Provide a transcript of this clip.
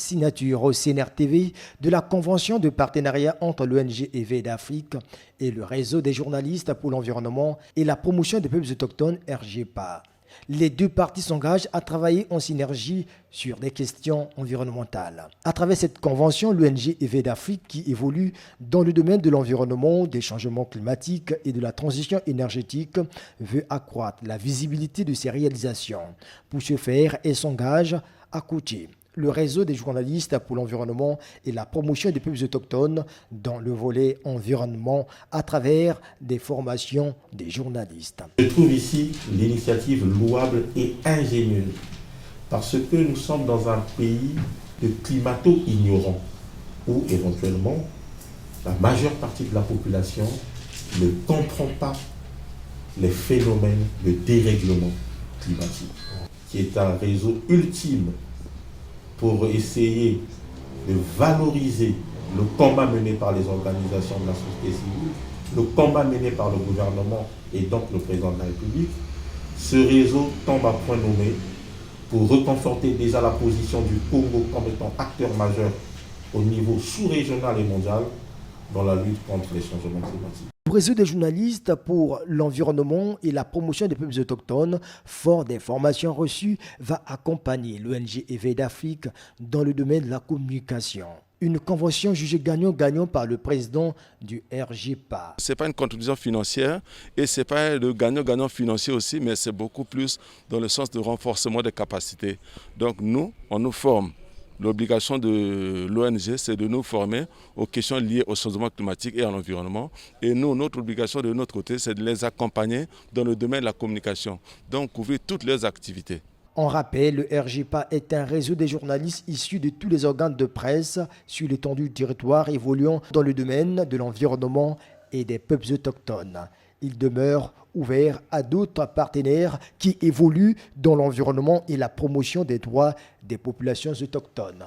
signature au CNR-TV de la convention de partenariat entre l'ONG EV d'Afrique et le réseau des journalistes pour l'environnement et la promotion des peuples autochtones RGPA. Les deux parties s'engagent à travailler en synergie sur des questions environnementales. À travers cette convention, l'ONG EV d'Afrique, qui évolue dans le domaine de l'environnement, des changements climatiques et de la transition énergétique, veut accroître la visibilité de ses réalisations. Pour ce faire, elle s'engage à côté le réseau des journalistes pour l'environnement et la promotion des peuples autochtones dans le volet environnement à travers des formations des journalistes. Je trouve ici l'initiative louable et ingénieuse parce que nous sommes dans un pays de climato-ignorants où éventuellement la majeure partie de la population ne comprend pas les phénomènes de dérèglement climatique, qui est un réseau ultime pour essayer de valoriser le combat mené par les organisations de la société civile, le combat mené par le gouvernement et donc le président de la République. Ce réseau tombe à point nommé pour reconforter déjà la position du Congo comme étant acteur majeur au niveau sous-régional et mondial dans la lutte contre les changements climatiques. Le réseau des journalistes pour l'environnement et la promotion des peuples autochtones, fort des formations reçues, va accompagner l'ONG EV d'Afrique dans le domaine de la communication. Une convention jugée gagnant-gagnant par le président du RGPA. Ce n'est pas une contribution financière et ce n'est pas le gagnant-gagnant financier aussi, mais c'est beaucoup plus dans le sens de renforcement des capacités. Donc nous, on nous forme. L'obligation de l'ONG, c'est de nous former aux questions liées au changement climatique et à l'environnement. Et nous, notre obligation de notre côté, c'est de les accompagner dans le domaine de la communication, donc couvrir toutes leurs activités. On rappelle, le RGPA est un réseau des journalistes issus de tous les organes de presse sur l'étendue du territoire évoluant dans le domaine de l'environnement et des peuples autochtones. Il demeure ouvert à d'autres partenaires qui évoluent dans l'environnement et la promotion des droits des populations autochtones.